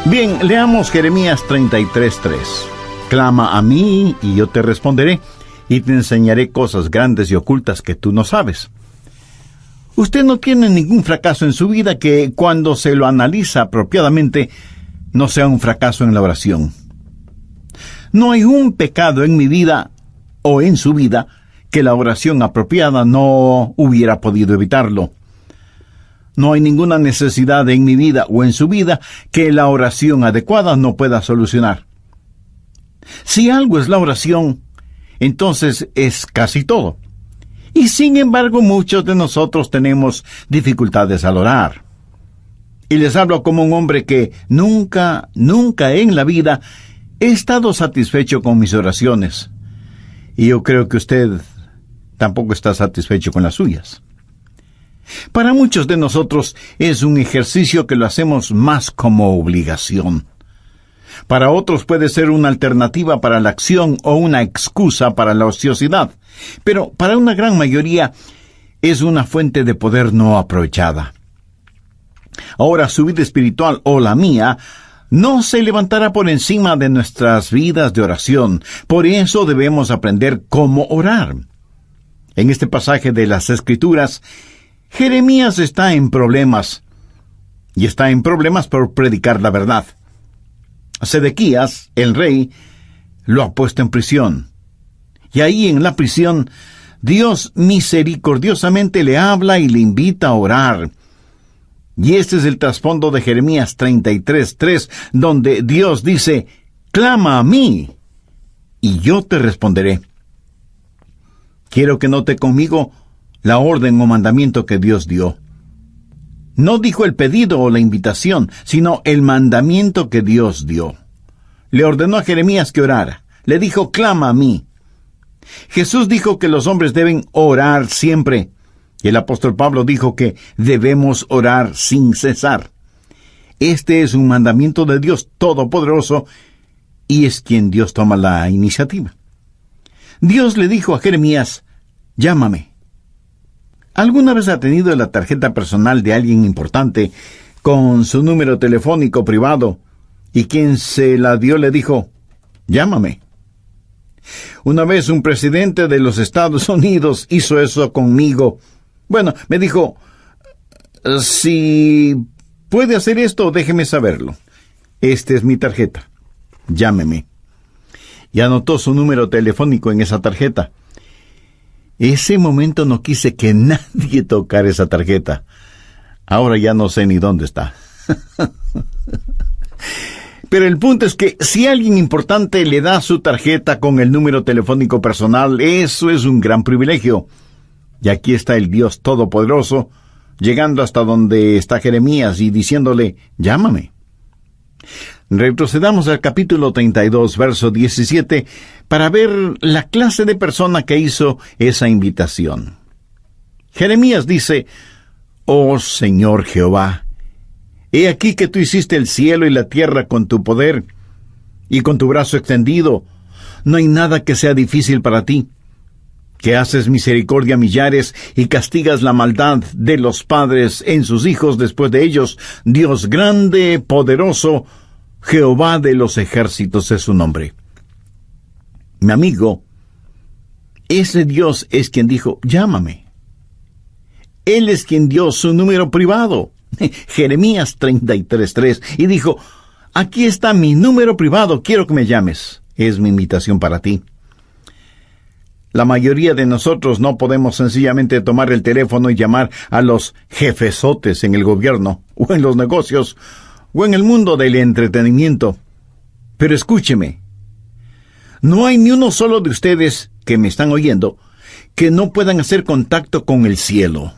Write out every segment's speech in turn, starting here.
Bien, leamos Jeremías 33:3. Clama a mí y yo te responderé, y te enseñaré cosas grandes y ocultas que tú no sabes. Usted no tiene ningún fracaso en su vida que, cuando se lo analiza apropiadamente, no sea un fracaso en la oración. No hay un pecado en mi vida o en su vida que la oración apropiada no hubiera podido evitarlo. No hay ninguna necesidad en mi vida o en su vida que la oración adecuada no pueda solucionar. Si algo es la oración, entonces es casi todo. Y sin embargo, muchos de nosotros tenemos dificultades al orar. Y les hablo como un hombre que nunca en la vida he estado satisfecho con mis oraciones. Y yo creo que usted tampoco está satisfecho con las suyas. Para muchos de nosotros es un ejercicio que lo hacemos más como obligación. Para otros puede ser una alternativa para la acción o una excusa para la ociosidad. Pero para una gran mayoría es una fuente de poder no aprovechada. Ahora, su vida espiritual o la mía no se levantará por encima de nuestras vidas de oración. Por eso debemos aprender cómo orar. En este pasaje de las Escrituras, Jeremías está en problemas. Y está en problemas por predicar la verdad. Sedequías, el rey, lo ha puesto en prisión. Y ahí en la prisión, Dios misericordiosamente le habla y le invita a orar. Y este es el trasfondo de Jeremías 33:3, donde Dios dice: clama a mí, y yo te responderé. Quiero que note conmigo la orden o mandamiento que Dios dio. No dijo el pedido o la invitación, sino el mandamiento que Dios dio. Le ordenó a Jeremías que orara. Le dijo: clama a mí. Jesús dijo que los hombres deben orar siempre. Y el apóstol Pablo dijo que debemos orar sin cesar. Este es un mandamiento de Dios Todopoderoso, y es quien Dios toma la iniciativa. Dios le dijo a Jeremías: llámame. ¿Alguna vez ha tenido la tarjeta personal de alguien importante con su número telefónico privado y quien se la dio le dijo: llámame? Una vez un presidente de los Estados Unidos hizo eso conmigo. Bueno, me dijo: si puede hacer esto, déjeme saberlo. Esta es mi tarjeta. Llámeme. Y anotó su número telefónico en esa tarjeta. Ese momento no quise que nadie tocara esa tarjeta. Ahora ya no sé ni dónde está. Pero el punto es que si alguien importante le da su tarjeta con el número telefónico personal, eso es un gran privilegio. Y aquí está el Dios Todopoderoso, llegando hasta donde está Jeremías y diciéndole: llámame. Retrocedamos al capítulo 32, verso 17, para ver la clase de persona que hizo esa invitación. Jeremías dice: oh Señor Jehová, he aquí que tú hiciste el cielo y la tierra con tu poder y con tu brazo extendido. No hay nada que sea difícil para ti. Que haces misericordia a millares y castigas la maldad de los padres en sus hijos después de ellos. Dios grande, poderoso, Jehová de los ejércitos es su nombre. Mi amigo, ese Dios es quien dijo: llámame. Él es quien dio su número privado, Jeremías 33:3, y dijo: aquí está mi número privado, quiero que me llames. Es mi invitación para ti. La mayoría de nosotros no podemos sencillamente tomar el teléfono y llamar a los jefesotes en el gobierno, o en los negocios, o en el mundo del entretenimiento. Pero escúcheme, no hay ni uno solo de ustedes que me están oyendo que no puedan hacer contacto con el cielo.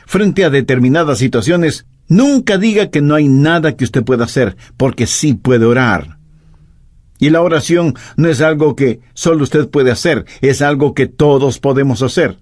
Frente a determinadas situaciones, nunca diga que no hay nada que usted pueda hacer, porque sí puede orar. Y la oración no es algo que solo usted puede hacer, es algo que todos podemos hacer.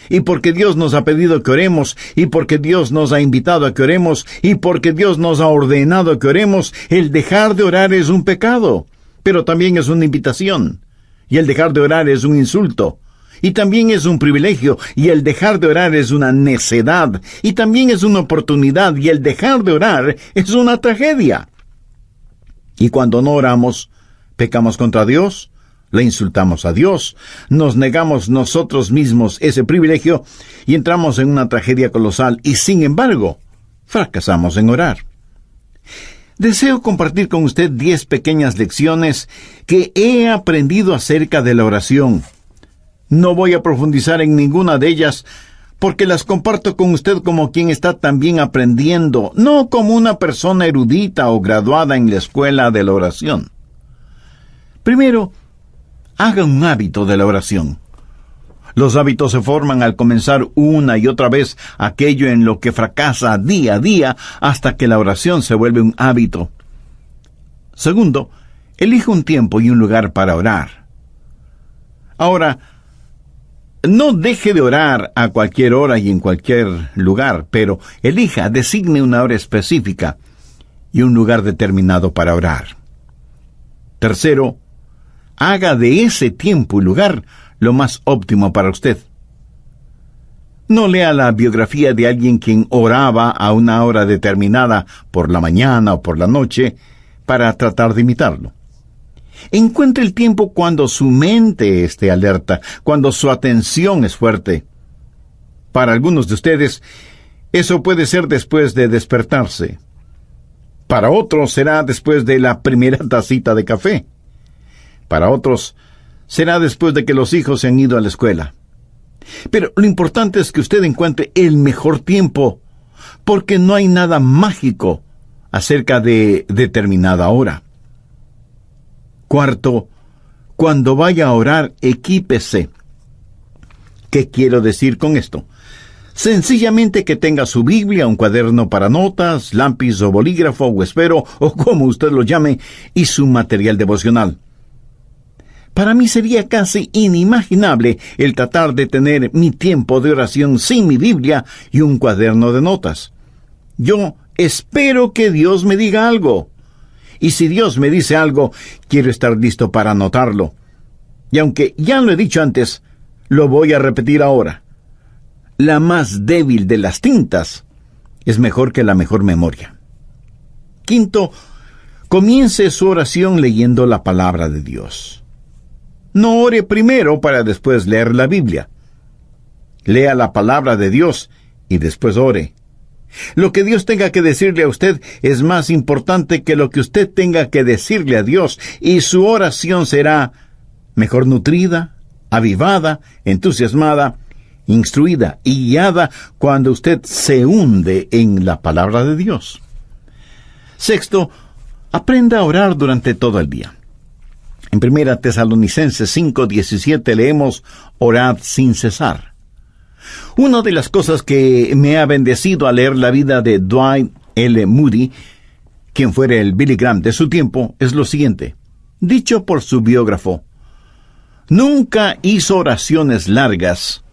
Y porque Dios nos ha pedido que oremos, y porque Dios nos ha invitado a que oremos, y porque Dios nos ha ordenado que oremos, el dejar de orar es un pecado, pero también es una invitación. Y el dejar de orar es un insulto, y también es un privilegio, y el dejar de orar es una necedad, y también es una oportunidad, y el dejar de orar es una tragedia. Y cuando no oramos, pecamos contra Dios, le insultamos a Dios, nos negamos nosotros mismos ese privilegio y entramos en una tragedia colosal y, sin embargo, fracasamos en orar. Deseo compartir con usted 10 pequeñas lecciones que he aprendido acerca de la oración. No voy a profundizar en ninguna de ellas porque las comparto con usted como quien está también aprendiendo, no como una persona erudita o graduada en la escuela de la oración. Primero, haga un hábito de la oración. Los hábitos se forman al comenzar una y otra vez aquello en lo que fracasa día a día hasta que la oración se vuelve un hábito. Segundo, elija un tiempo y un lugar para orar. Ahora, no deje de orar a cualquier hora y en cualquier lugar, pero designe una hora específica y un lugar determinado para orar. Tercero, haga de ese tiempo y lugar lo más óptimo para usted. No lea la biografía de alguien quien oraba a una hora determinada por la mañana o por la noche para tratar de imitarlo. Encuentre el tiempo cuando su mente esté alerta, cuando su atención es fuerte. Para algunos de ustedes, eso puede ser después de despertarse. Para otros será después de la primera tacita de café. Para otros será después de que los hijos se han ido a la escuela. Pero lo importante es que usted encuentre el mejor tiempo, porque no hay nada mágico acerca de determinada hora. Cuarto, cuando vaya a orar, equípese. ¿Qué quiero decir con esto? Sencillamente que tenga su Biblia, un cuaderno para notas, lápiz o bolígrafo o esfero, o como usted lo llame, y su material devocional. Para mí sería casi inimaginable el tratar de tener mi tiempo de oración sin mi Biblia y un cuaderno de notas. Yo espero que Dios me diga algo. Y si Dios me dice algo, quiero estar listo para anotarlo. Y aunque ya lo he dicho antes, lo voy a repetir ahora. La más débil de las tintas es mejor que la mejor memoria. Quinto, comience su oración leyendo la palabra de Dios. No ore primero para después leer la Biblia. Lea la palabra de Dios y después ore. Lo que Dios tenga que decirle a usted es más importante que lo que usted tenga que decirle a Dios, y su oración será mejor nutrida, avivada, entusiasmada, instruida y guiada cuando usted se hunde en la palabra de Dios. Sexto, aprenda a orar durante todo el día. En 1 Tesalonicenses 5:17 leemos: orad sin cesar. Una de las cosas que me ha bendecido al leer la vida de Dwight L. Moody, quien fuera el Billy Graham de su tiempo, es lo siguiente, dicho por su biógrafo: nunca hizo oraciones largas,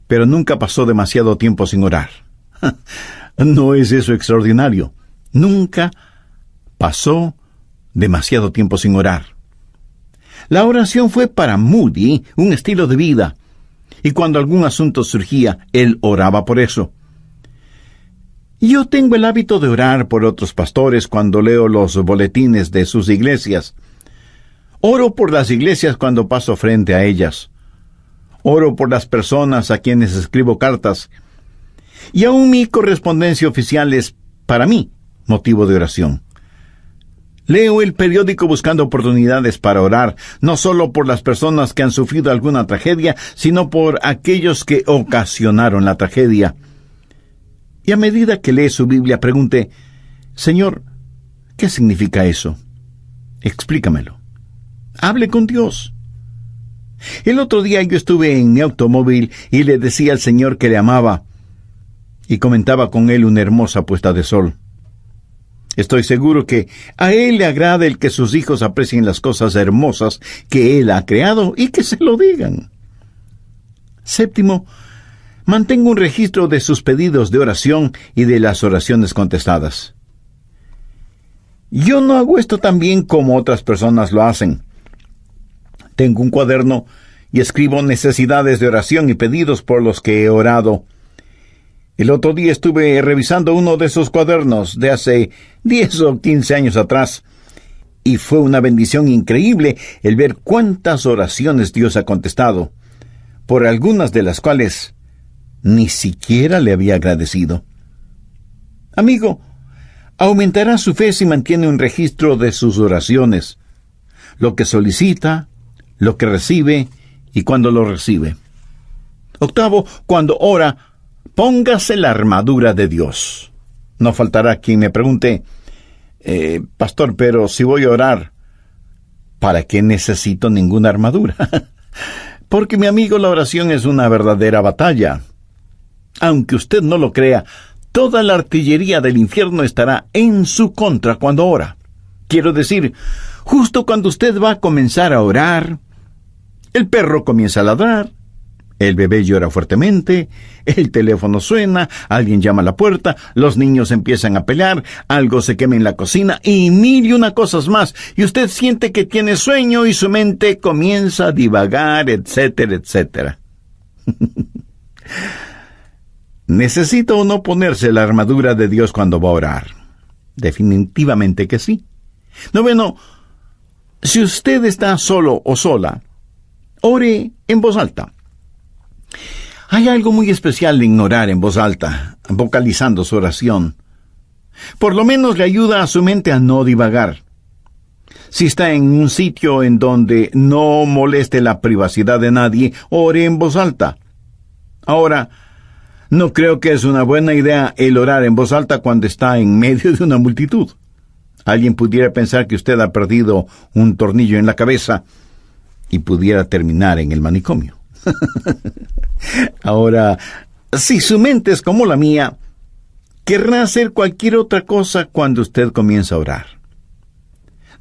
pero nunca pasó demasiado tiempo sin orar. ¿No es eso extraordinario? Nunca pasó demasiado tiempo sin orar. La oración fue para Moody un estilo de vida, y cuando algún asunto surgía, él oraba por eso. Yo tengo el hábito de orar por otros pastores cuando leo los boletines de sus iglesias. Oro por las iglesias cuando paso frente a ellas. Oro por las personas a quienes escribo cartas. Y aún mi correspondencia oficial es, para mí, motivo de oración. Leo el periódico buscando oportunidades para orar, no solo por las personas que han sufrido alguna tragedia, sino por aquellos que ocasionaron la tragedia. Y a medida que lee su Biblia, pregunte: Señor, ¿qué significa eso? Explícamelo. Hable con Dios. El otro día yo estuve en mi automóvil y le decía al Señor que le amaba, y comentaba con él una hermosa puesta de sol. Estoy seguro que a Él le agrada el que sus hijos aprecien las cosas hermosas que Él ha creado y que se lo digan. Séptimo, mantenga un registro de sus pedidos de oración y de las oraciones contestadas. Yo no hago esto tan bien como otras personas lo hacen. Tengo un cuaderno y escribo necesidades de oración y pedidos por los que he orado. El otro día estuve revisando uno de esos cuadernos de hace 10 o 15 años atrás, Y fue una bendición increíble el ver cuántas oraciones Dios ha contestado, por algunas de las cuales ni siquiera le había agradecido. Amigo, aumentará su fe si mantiene un registro de sus oraciones, lo que solicita, lo que recibe y cuando lo recibe. Octavo, cuando ora, póngase la armadura de Dios. No faltará quien me pregunte, pastor, pero si voy a orar, ¿para qué necesito ninguna armadura? Porque, mi amigo, la oración es una verdadera batalla. Aunque usted no lo crea, toda la artillería del infierno estará en su contra cuando ora. Quiero decir, justo cuando usted va a comenzar a orar, el perro comienza a ladrar, el bebé llora fuertemente, el teléfono suena, alguien llama a la puerta, los niños empiezan a pelear, algo se quema en la cocina y mil y una cosas más, y usted siente que tiene sueño y su mente comienza a divagar, etcétera, etcétera. ¿Necesita o no ponerse la armadura de Dios cuando va a orar? Definitivamente que sí. Noveno, si usted está solo o sola, ore en voz alta. Hay algo muy especial en orar en voz alta, vocalizando su oración. Por lo menos le ayuda a su mente a no divagar. Si está en un sitio en donde no moleste la privacidad de nadie, ore en voz alta. Ahora, no creo que es una buena idea el orar en voz alta cuando está en medio de una multitud. Alguien pudiera pensar que usted ha perdido un tornillo en la cabeza y pudiera terminar en el manicomio. Ahora, si su mente es como la mía, querrá hacer cualquier otra cosa cuando usted comienza a orar.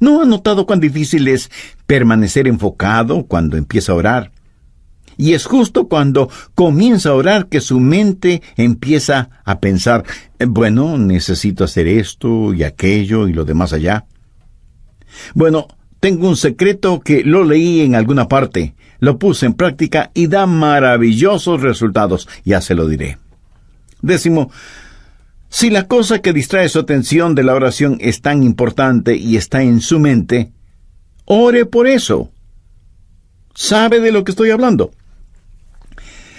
¿No ha notado cuán difícil es permanecer enfocado cuando empieza a orar? Y es justo cuando comienza a orar que su mente empieza a pensar, bueno, necesito hacer esto y aquello y lo demás allá. Bueno, tengo un secreto que lo leí en alguna parte, lo puse en práctica y da maravillosos resultados, ya se lo diré. Décimo, si la cosa que distrae su atención de la oración es tan importante y está en su mente, ore por eso. ¿Sabe de lo que estoy hablando?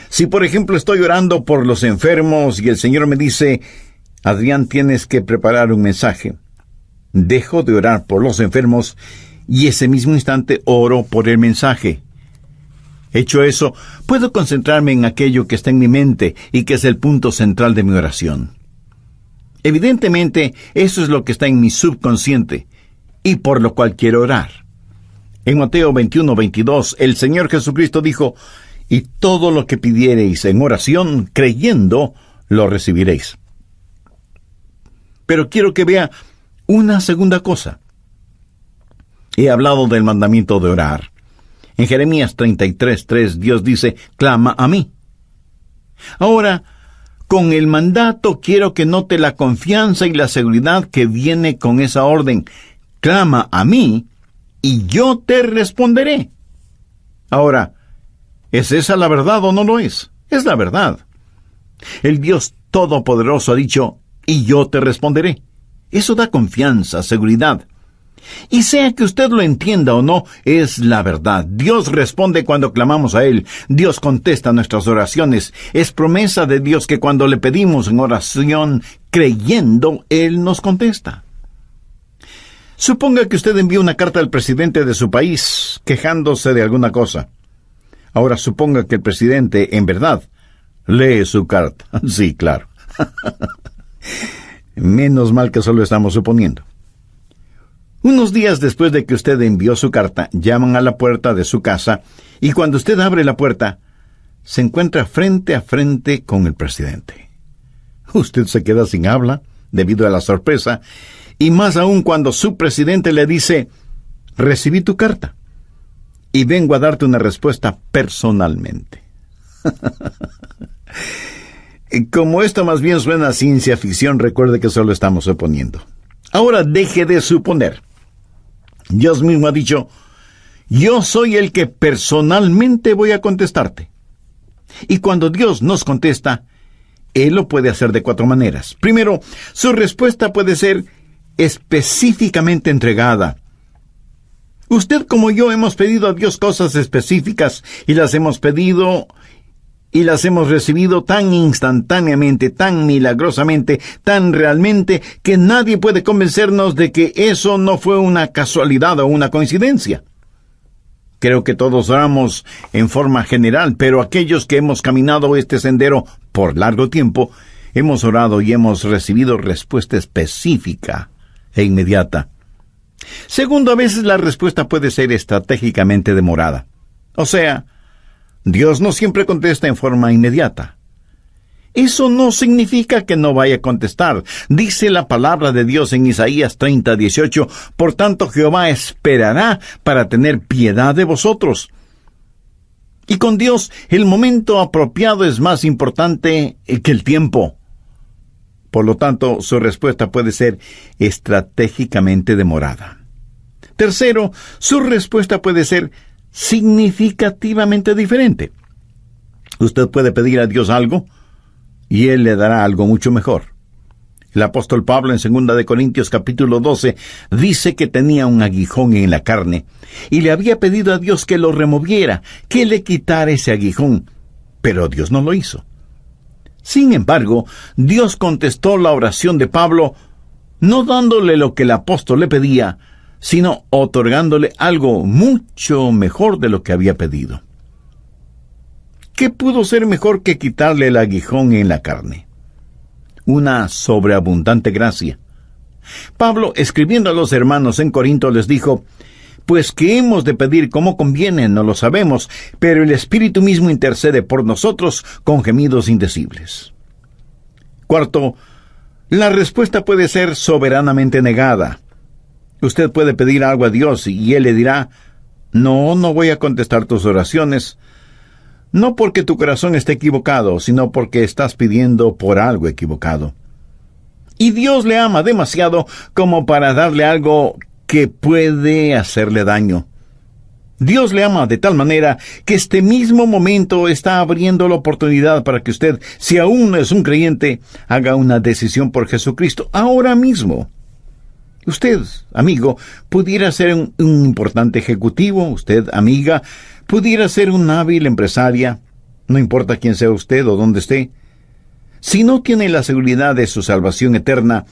Si, por ejemplo, estoy orando por los enfermos y el Señor me dice, Adrián, tienes que preparar un mensaje, dejo de orar por los enfermos y ese mismo instante oro por el mensaje. Hecho eso, puedo concentrarme en aquello que está en mi mente y que es el punto central de mi oración. Evidentemente, eso es lo que está en mi subconsciente y por lo cual quiero orar. En Mateo 21:22, el Señor Jesucristo dijo, y todo lo que pidiereis en oración, creyendo, lo recibiréis. Pero quiero que vea una segunda cosa. He hablado del mandamiento de orar. En Jeremías 33:3, Dios dice, clama a mí. Ahora, con el mandato quiero que note la confianza y la seguridad que viene con esa orden. Clama a mí, y yo te responderé. Ahora, ¿es esa la verdad o no lo es? Es la verdad. El Dios Todopoderoso ha dicho, y yo te responderé. Eso da confianza, seguridad. Y sea que usted lo entienda o no, es la verdad. Dios responde cuando clamamos a Él. Dios contesta nuestras oraciones. Es promesa de Dios que cuando le pedimos en oración, creyendo, Él nos contesta. Suponga que usted envía una carta al presidente de su país, quejándose de alguna cosa. Ahora suponga que el presidente, en verdad, lee su carta. Sí, claro. Menos mal que solo estamos suponiendo. Unos días después de que usted envió su carta, llaman a la puerta de su casa y cuando usted abre la puerta, se encuentra frente a frente con el presidente. Usted se queda sin habla debido a la sorpresa y más aún cuando su presidente le dice, recibí tu carta y vengo a darte una respuesta personalmente. Como esto más bien suena a ciencia ficción, recuerde que solo estamos suponiendo. Ahora deje de suponer. Dios mismo ha dicho, yo soy el que personalmente voy a contestarte. Y cuando Dios nos contesta, Él lo puede hacer de 4 maneras. Primero, su respuesta puede ser específicamente entregada, Usted como yo hemos pedido a Dios cosas específicas y las hemos pedido y las hemos recibido tan instantáneamente, tan milagrosamente, tan realmente, que nadie puede convencernos de que eso no fue una casualidad o una coincidencia. Creo que todos oramos en forma general, pero aquellos que hemos caminado este sendero por largo tiempo, hemos orado y hemos recibido respuesta específica e inmediata. Segundo, a veces la respuesta puede ser estratégicamente demorada. O sea, Dios no siempre contesta en forma inmediata. Eso no significa que no vaya a contestar. Dice la palabra de Dios en Isaías 30:18, por tanto Jehová esperará para tener piedad de vosotros. Y con Dios, el momento apropiado es más importante que el tiempo. Por lo tanto, su respuesta puede ser estratégicamente demorada. Tercero, su respuesta puede ser significativamente diferente. Usted puede pedir a Dios algo y Él le dará algo mucho mejor. El apóstol Pablo en 2 de Corintios capítulo 12 dice que tenía un aguijón en la carne y le había pedido a Dios que lo removiera, que le quitara ese aguijón, pero Dios no lo hizo. Sin embargo, Dios contestó la oración de Pablo, no dándole lo que el apóstol le pedía, sino otorgándole algo mucho mejor de lo que había pedido. ¿Qué pudo ser mejor que quitarle el aguijón en la carne? Una sobreabundante gracia. Pablo, escribiendo a los hermanos en Corinto, les dijo, pues que hemos de pedir como conviene, no lo sabemos, pero el Espíritu mismo intercede por nosotros con gemidos indecibles. Cuarto, la respuesta puede ser soberanamente negada. Usted puede pedir algo a Dios y Él le dirá, no voy a contestar tus oraciones, no porque tu corazón esté equivocado, sino porque estás pidiendo por algo equivocado. Y Dios le ama demasiado como para darle algo que puede hacerle daño. Dios le ama de tal manera que este mismo momento está abriendo la oportunidad para que usted, si aún no es un creyente, haga una decisión por Jesucristo ahora mismo. Usted, amigo, pudiera ser un importante ejecutivo. Usted, amiga, pudiera ser una hábil empresaria. No importa quién sea usted o dónde esté. Si no tiene la seguridad de su salvación eterna,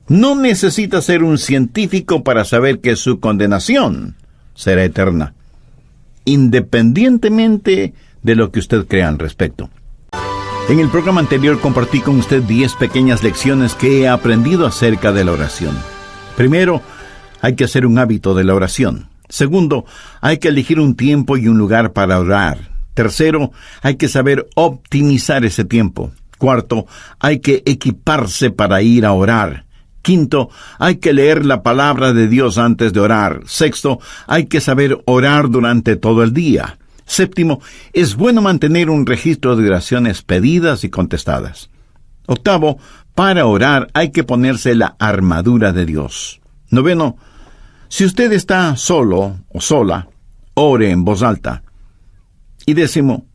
no necesita ser un científico para saber que su condenación será eterna, independientemente de lo que usted crea al respecto. En el programa anterior compartí con usted 10 pequeñas lecciones que he aprendido acerca de la oración. Primero, hay que hacer un hábito de la oración. Segundo, hay que elegir un tiempo y un lugar para orar. Tercero, hay que saber optimizar ese tiempo. Cuarto, hay que equiparse para ir a orar. Quinto, hay que leer la palabra de Dios antes de orar. Sexto, hay que saber orar durante todo el día. Séptimo, es bueno mantener un registro de oraciones pedidas y contestadas. Octavo, para orar hay que ponerse la armadura de Dios. Noveno, si usted está solo o sola, ore en voz alta. Y décimo,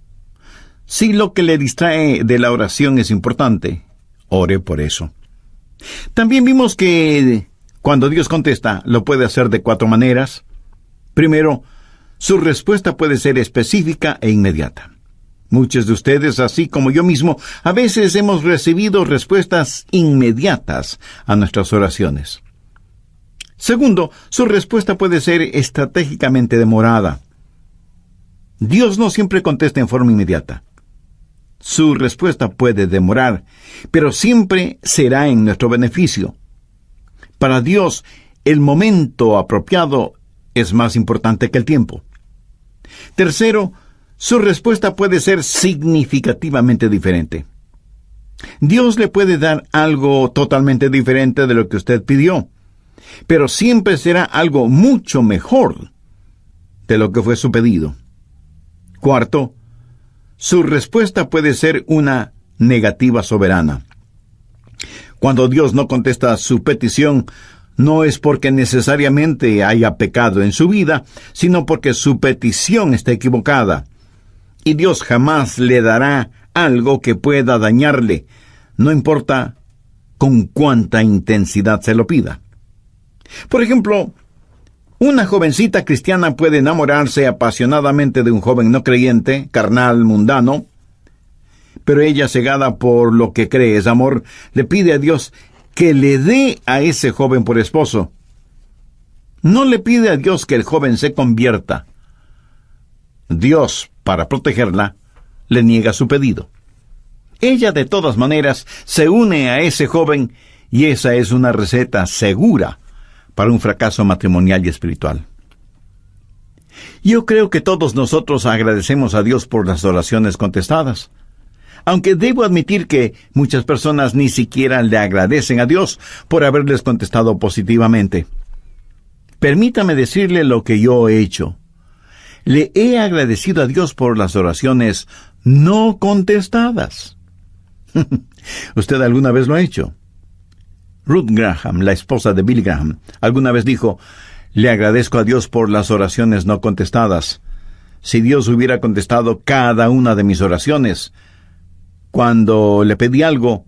si lo que le distrae de la oración es importante, ore por eso. También vimos que cuando Dios contesta, lo puede hacer de 4 maneras. Primero, su respuesta puede ser específica e inmediata. Muchos de ustedes, así como yo mismo, a veces hemos recibido respuestas inmediatas a nuestras oraciones. Segundo, su respuesta puede ser estratégicamente demorada. Dios no siempre contesta en forma inmediata. Su respuesta puede demorar, pero siempre será en nuestro beneficio. Para Dios, el momento apropiado es más importante que el tiempo. Tercero, su respuesta puede ser significativamente diferente. Dios le puede dar algo totalmente diferente de lo que usted pidió, pero siempre será algo mucho mejor de lo que fue su pedido. Cuarto, su respuesta puede ser una negativa soberana. Cuando Dios no contesta su petición, no es porque necesariamente haya pecado en su vida, sino porque su petición está equivocada. Y Dios jamás le dará algo que pueda dañarle, no importa con cuánta intensidad se lo pida. Por ejemplo, Una jovencita cristiana puede enamorarse apasionadamente de un joven no creyente, carnal, mundano, pero ella, cegada por lo que cree es amor, le pide a Dios que le dé a ese joven por esposo. No le pide a Dios que el joven se convierta. Dios, para protegerla, le niega su pedido. Ella, de todas maneras, se une a ese joven, y esa es una receta segura para un fracaso matrimonial y espiritual. Yo creo que todos nosotros agradecemos a Dios por las oraciones contestadas, aunque debo admitir que muchas personas ni siquiera le agradecen a Dios por haberles contestado positivamente. Permítame decirle lo que yo he hecho. Le he agradecido a Dios por las oraciones no contestadas. ¿Usted alguna vez lo ha hecho? Ruth Graham, la esposa de Billy Graham, alguna vez dijo: le agradezco a Dios por las oraciones no contestadas. Si Dios hubiera contestado cada una de mis oraciones, cuando le pedí algo,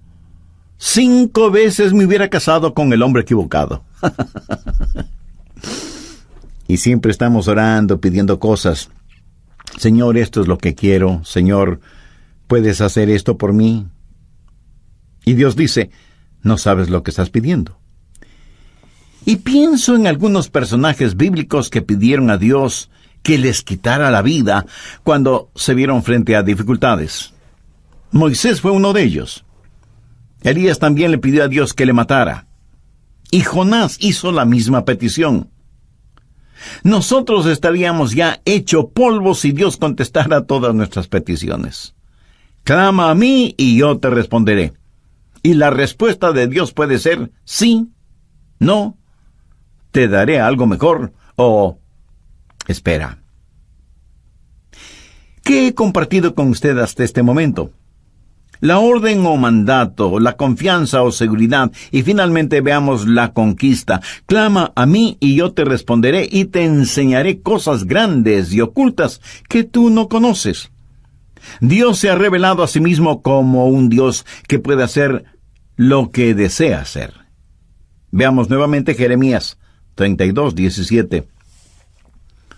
5 veces me hubiera casado con el hombre equivocado. Y siempre estamos orando, pidiendo cosas. Señor, esto es lo que quiero. Señor, ¿puedes hacer esto por mí? Y Dios dice: no sabes lo que estás pidiendo. Y pienso en algunos personajes bíblicos que pidieron a Dios que les quitara la vida cuando se vieron frente a dificultades. Moisés fue uno de ellos. Elías también le pidió a Dios que le matara. Y Jonás hizo la misma petición. Nosotros estaríamos ya hecho polvo si Dios contestara todas nuestras peticiones. Clama a mí y yo te responderé. Y la respuesta de Dios puede ser sí, no, te daré algo mejor o espera. ¿Qué he compartido con usted hasta este momento? La orden o mandato, la confianza o seguridad, y finalmente veamos la conquista. Clama a mí y yo te responderé y te enseñaré cosas grandes y ocultas que tú no conoces. Dios se ha revelado a sí mismo como un Dios que puede hacer lo que desea hacer. Veamos nuevamente Jeremías 32:17.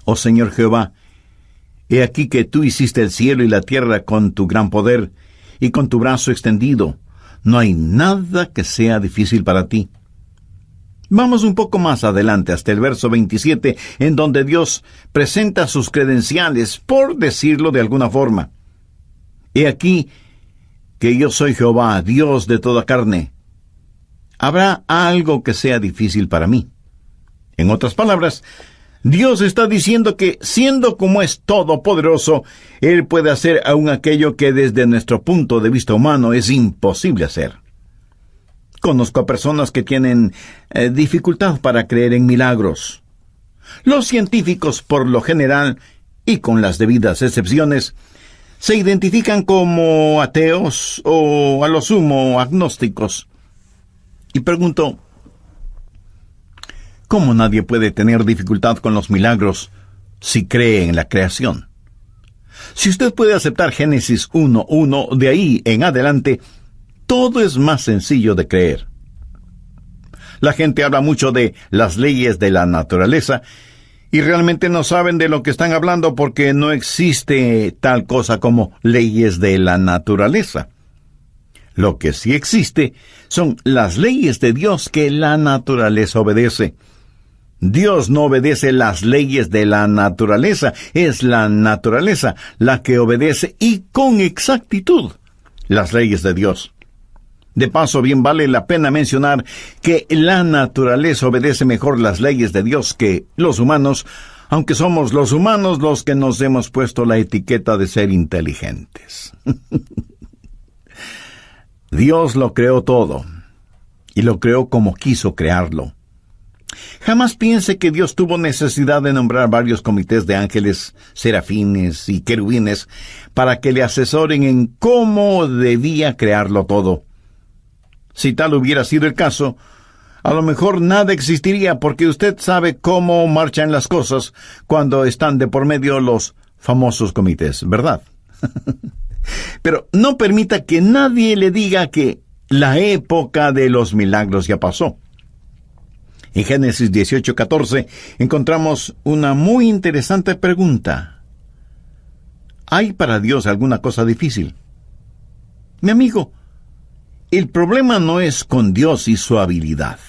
Oh Señor Jehová, he aquí que tú hiciste el cielo y la tierra con tu gran poder y con tu brazo extendido. No hay nada que sea difícil para ti. Vamos un poco más adelante hasta el verso 27, en donde Dios presenta sus credenciales, por decirlo de alguna forma. He aquí que yo soy Jehová, Dios de toda carne. ¿Habrá algo que sea difícil para mí? En otras palabras, Dios está diciendo que, siendo como es todopoderoso, Él puede hacer aún aquello que desde nuestro punto de vista humano es imposible hacer. Conozco a personas que tienen dificultad para creer en milagros. Los científicos, por lo general, y con las debidas excepciones, se identifican como ateos o, a lo sumo, agnósticos. Y pregunto, ¿cómo nadie puede tener dificultad con los milagros si cree en la creación? Si usted puede aceptar Génesis 1:1, de ahí en adelante, todo es más sencillo de creer. La gente habla mucho de las leyes de la naturaleza, y realmente no saben de lo que están hablando porque no existe tal cosa como leyes de la naturaleza. Lo que sí existe son las leyes de Dios que la naturaleza obedece. Dios no obedece las leyes de la naturaleza, es la naturaleza la que obedece y con exactitud las leyes de Dios. De paso, bien vale la pena mencionar que la naturaleza obedece mejor las leyes de Dios que los humanos, aunque somos los humanos los que nos hemos puesto la etiqueta de ser inteligentes. Dios lo creó todo, y lo creó como quiso crearlo. Jamás piense que Dios tuvo necesidad de nombrar varios comités de ángeles, serafines y querubines para que le asesoren en cómo debía crearlo todo. Si tal hubiera sido el caso, a lo mejor nada existiría, porque usted sabe cómo marchan las cosas cuando están de por medio los famosos comités, ¿verdad? Pero no permita que nadie le diga que la época de los milagros ya pasó. En Génesis 18:14 encontramos una muy interesante pregunta. ¿Hay para Dios alguna cosa difícil? Mi amigo, el problema no es con Dios y su habilidad.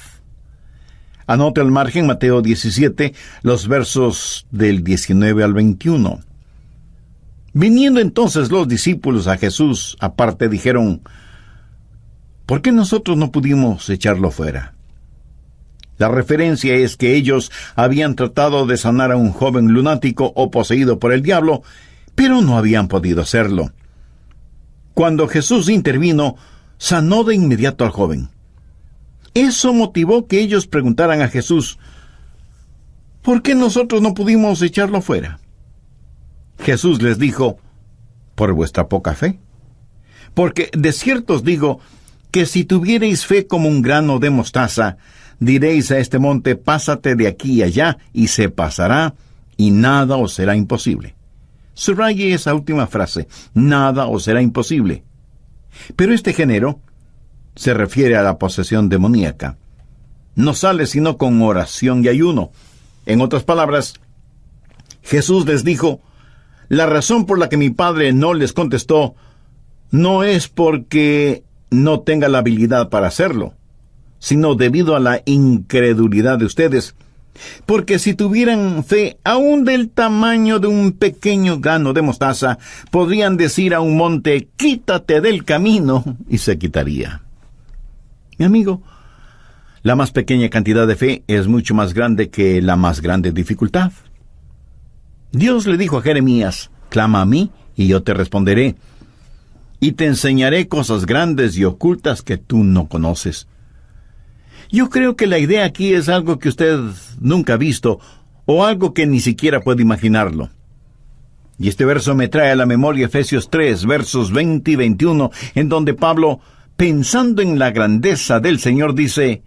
Anote al margen Mateo 17, los versos del 19 al 21. Viniendo entonces los discípulos a Jesús aparte, dijeron: ¿por qué nosotros no pudimos echarlo fuera? La referencia es que ellos habían tratado de sanar a un joven lunático o poseído por el diablo, pero no habían podido hacerlo. Cuando Jesús intervino, sanó de inmediato al joven. Eso motivó que ellos preguntaran a Jesús: ¿por qué nosotros no pudimos echarlo fuera? Jesús les dijo: por vuestra poca fe. Porque de cierto os digo que si tuviereis fe como un grano de mostaza, diréis a este monte: pásate de aquí y allá, y se pasará, y nada os será imposible. Subraye esa última frase: nada os será imposible. Pero este género se refiere a la posesión demoníaca. No sale sino con oración y ayuno. En otras palabras, Jesús les dijo: la razón por la que mi Padre no les contestó no es porque no tenga la habilidad para hacerlo, sino debido a la incredulidad de ustedes. Porque si tuvieran fe aún del tamaño de un pequeño grano de mostaza, podrían decir a un monte: quítate del camino, y se quitaría. Mi amigo, la más pequeña cantidad de fe es mucho más grande que la más grande dificultad. Dios le dijo a Jeremías: clama a mí, y yo te responderé, y te enseñaré cosas grandes y ocultas que tú no conoces. Yo creo que la idea aquí es algo que usted nunca ha visto, o algo que ni siquiera puede imaginarlo. Y este verso me trae a la memoria Efesios 3, versos 20 y 21, en donde Pablo, pensando en la grandeza del Señor, dice: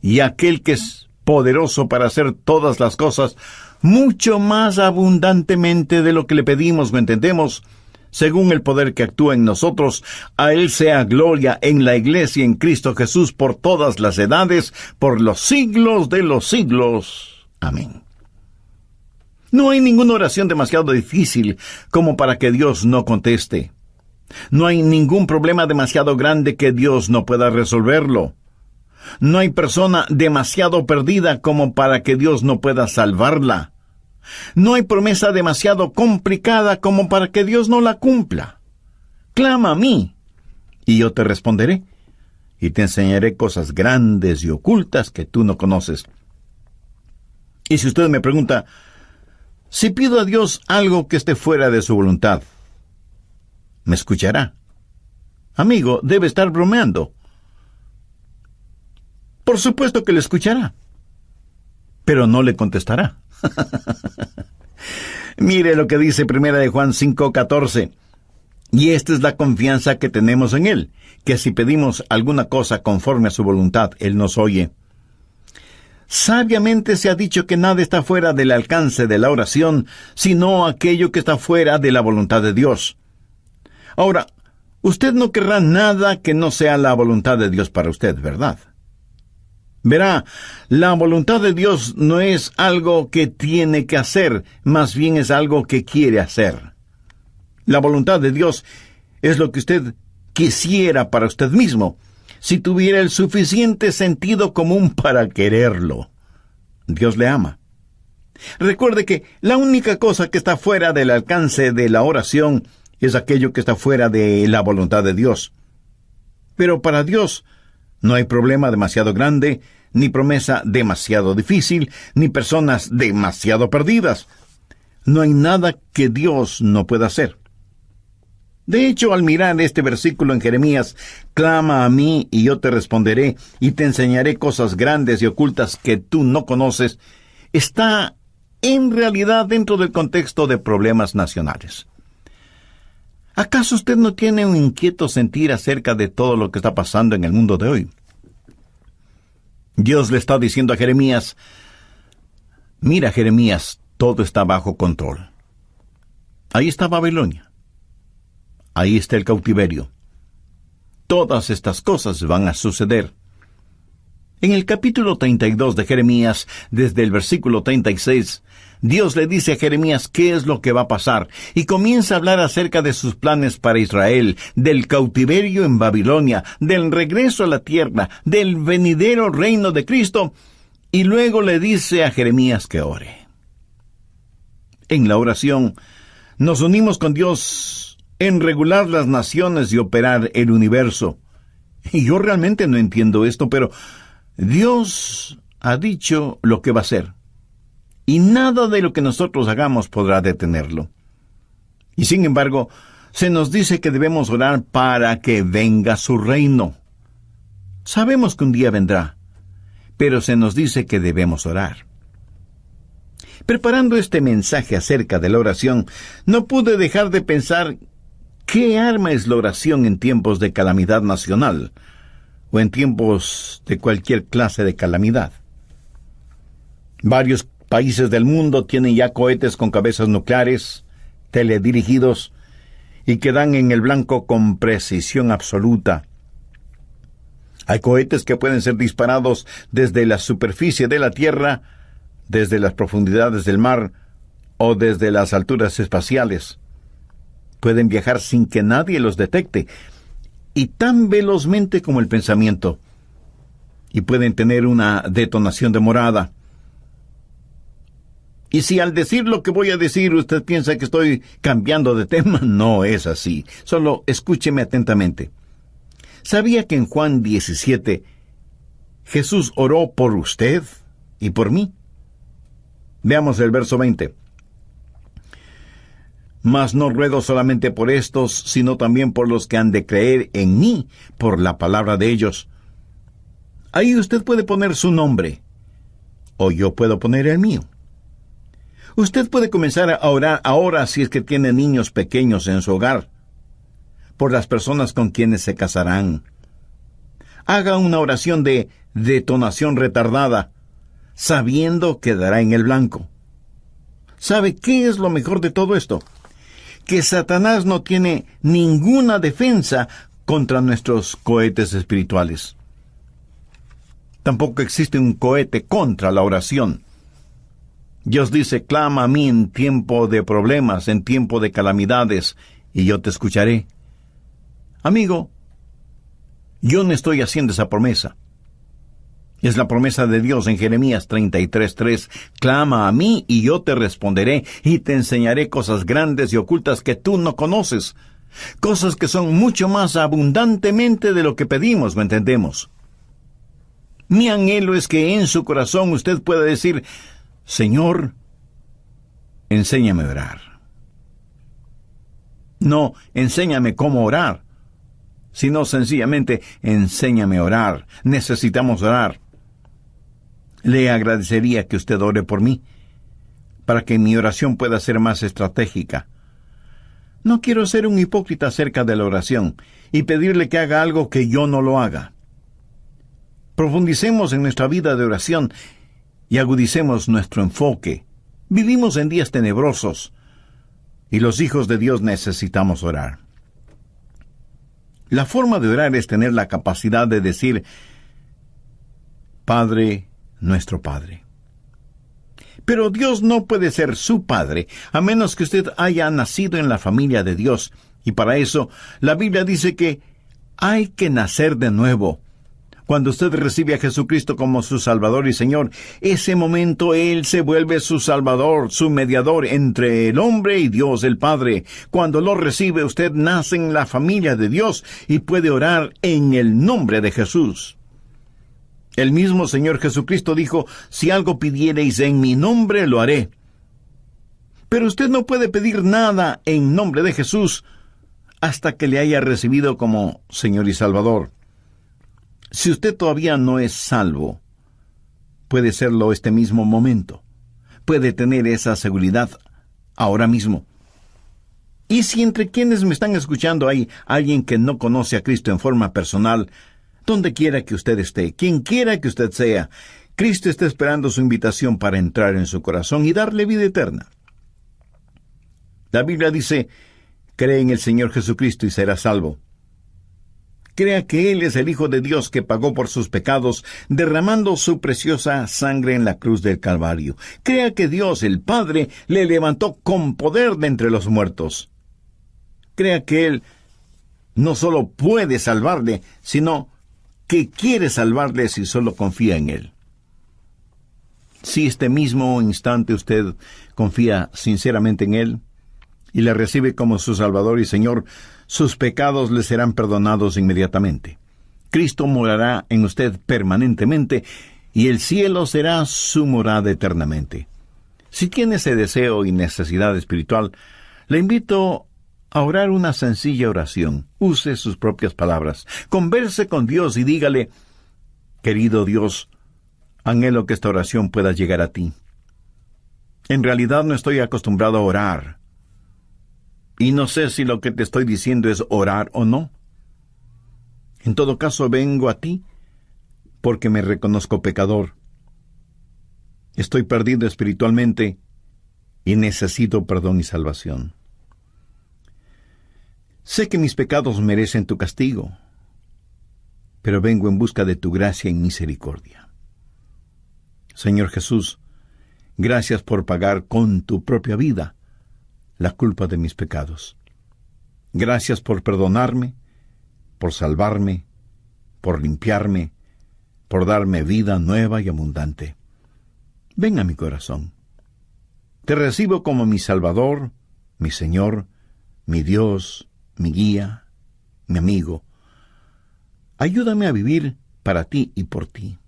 y aquel que es poderoso para hacer todas las cosas, mucho más abundantemente de lo que le pedimos o entendemos, según el poder que actúa en nosotros, a Él sea gloria en la Iglesia en Cristo Jesús por todas las edades, por los siglos de los siglos. Amén. No hay ninguna oración demasiado difícil como para que Dios no conteste. No hay ningún problema demasiado grande que Dios no pueda resolverlo. No hay persona demasiado perdida como para que Dios no pueda salvarla. No hay promesa demasiado complicada como para que Dios no la cumpla. Clama a mí, y yo te responderé, y te enseñaré cosas grandes y ocultas que tú no conoces. Y si usted me pregunta: si pido a Dios algo que esté fuera de su voluntad, ¿me escuchará? Amigo, debe estar bromeando. Por supuesto que le escuchará, pero no le contestará. Mire lo que dice 1 de Juan 5:14. Y esta es la confianza que tenemos en Él, que si pedimos alguna cosa conforme a su voluntad, Él nos oye. Sabiamente se ha dicho que nada está fuera del alcance de la oración, sino aquello que está fuera de la voluntad de Dios. Ahora, usted no querrá nada que no sea la voluntad de Dios para usted, ¿verdad? Verá, la voluntad de Dios no es algo que tiene que hacer, más bien es algo que quiere hacer. La voluntad de Dios es lo que usted quisiera para usted mismo, si tuviera el suficiente sentido común para quererlo. Dios le ama. Recuerde que la única cosa que está fuera del alcance de la oración es aquello que está fuera de la voluntad de Dios. Pero para Dios no hay problema demasiado grande, ni promesa demasiado difícil, ni personas demasiado perdidas. No hay nada que Dios no pueda hacer. De hecho, al mirar este versículo en Jeremías, clama a mí y yo te responderé, y te enseñaré cosas grandes y ocultas que tú no conoces, está en realidad dentro del contexto de problemas nacionales. ¿Acaso usted no tiene un inquieto sentir acerca de todo lo que está pasando en el mundo de hoy? Dios le está diciendo a Jeremías: mira, Jeremías, todo está bajo control. Ahí está Babilonia. Ahí está el cautiverio. Todas estas cosas van a suceder. En el capítulo 32 de Jeremías, desde el versículo 36, Dios le dice a Jeremías qué es lo que va a pasar, y comienza a hablar acerca de sus planes para Israel, del cautiverio en Babilonia, del regreso a la tierra, del venidero reino de Cristo, y luego le dice a Jeremías que ore. En la oración, nos unimos con Dios en regular las naciones y operar el universo. Y yo realmente no entiendo esto, pero Dios ha dicho lo que va a hacer, y nada de lo que nosotros hagamos podrá detenerlo. Y sin embargo, se nos dice que debemos orar para que venga su reino. Sabemos que un día vendrá, pero se nos dice que debemos orar. Preparando este mensaje acerca de la oración, no pude dejar de pensar qué arma es la oración en tiempos de calamidad nacional, o en tiempos de cualquier clase de calamidad. Varios países del mundo tienen ya cohetes con cabezas nucleares, teledirigidos, y que dan en el blanco con precisión absoluta. Hay cohetes que pueden ser disparados desde la superficie de la Tierra, desde las profundidades del mar, o desde las alturas espaciales. Pueden viajar sin que nadie los detecte, y tan velozmente como el pensamiento, y pueden tener una detonación demorada. Y si al decir lo que voy a decir usted piensa que estoy cambiando de tema, no es así. Solo escúcheme atentamente. ¿Sabía que en Juan 17 Jesús oró por usted y por mí? Veamos el verso 20. Mas no ruego solamente por estos, sino también por los que han de creer en mí, por la palabra de ellos. Ahí usted puede poner su nombre, o yo puedo poner el mío. Usted puede comenzar a orar ahora si es que tiene niños pequeños en su hogar, por las personas con quienes se casarán. Haga una oración de detonación retardada, sabiendo que dará en el blanco. ¿Sabe qué es lo mejor de todo esto? Que Satanás no tiene ninguna defensa contra nuestros cohetes espirituales. Tampoco existe un cohete contra la oración. Dios dice, clama a mí en tiempo de problemas, en tiempo de calamidades, y yo te escucharé. Amigo, yo no estoy haciendo esa promesa. Es la promesa de Dios en Jeremías 33:3. Clama a mí y yo te responderé y te enseñaré cosas grandes y ocultas que tú no conoces. Cosas que son mucho más abundantemente de lo que pedimos o entendemos. Mi anhelo es que en su corazón usted pueda decir, Señor, enséñame a orar. No, enséñame cómo orar, sino sencillamente, enséñame a orar. Necesitamos orar. Le agradecería que usted ore por mí, para que mi oración pueda ser más estratégica. No quiero ser un hipócrita acerca de la oración y pedirle que haga algo que yo no lo haga. Profundicemos en nuestra vida de oración y agudicemos nuestro enfoque. Vivimos en días tenebrosos y los hijos de Dios necesitamos orar. La forma de orar es tener la capacidad de decir, Padre, nuestro Padre. Pero Dios no puede ser su Padre, a menos que usted haya nacido en la familia de Dios. Y para eso, la Biblia dice que hay que nacer de nuevo. Cuando usted recibe a Jesucristo como su Salvador y Señor, ese momento Él se vuelve su Salvador, su mediador entre el hombre y Dios el Padre. Cuando lo recibe, usted nace en la familia de Dios y puede orar en el nombre de Jesús. El mismo Señor Jesucristo dijo, si algo pidiereis en mi nombre, lo haré. Pero usted no puede pedir nada en nombre de Jesús hasta que le haya recibido como Señor y Salvador. Si usted todavía no es salvo, puede serlo este mismo momento. Puede tener esa seguridad ahora mismo. Y si entre quienes me están escuchando hay alguien que no conoce a Cristo en forma personal, donde quiera que usted esté, quien quiera que usted sea, Cristo está esperando su invitación para entrar en su corazón y darle vida eterna. La Biblia dice, cree en el Señor Jesucristo y serás salvo. Crea que Él es el Hijo de Dios que pagó por sus pecados, derramando su preciosa sangre en la cruz del Calvario. Crea que Dios, el Padre, le levantó con poder de entre los muertos. Crea que Él no solo puede salvarle, sino que quiere salvarle si solo confía en Él. Si este mismo instante usted confía sinceramente en Él y le recibe como su Salvador y Señor, sus pecados le serán perdonados inmediatamente. Cristo morará en usted permanentemente y el cielo será su morada eternamente. Si tiene ese deseo y necesidad espiritual, le invito a orar una sencilla oración. Use sus propias palabras. Converse con Dios y dígale: querido Dios, anhelo que esta oración pueda llegar a ti. En realidad no estoy acostumbrado a orar. Y no sé si lo que te estoy diciendo es orar o no. En todo caso, vengo a ti porque me reconozco pecador. Estoy perdido espiritualmente y necesito perdón y salvación. Sé que mis pecados merecen tu castigo, pero vengo en busca de tu gracia y misericordia. Señor Jesús, gracias por pagar con tu propia vida la culpa de mis pecados. Gracias por perdonarme, por salvarme, por limpiarme, por darme vida nueva y abundante. Ven a mi corazón. Te recibo como mi Salvador, mi Señor, mi Dios, mi guía, mi amigo. Ayúdame a vivir para ti y por ti.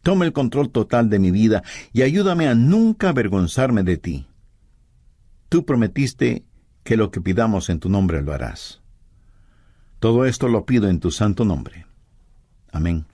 Toma el control total de mi vida y ayúdame a nunca avergonzarme de ti. Tú prometiste que lo que pidamos en tu nombre lo harás. Todo esto lo pido en tu santo nombre. Amén.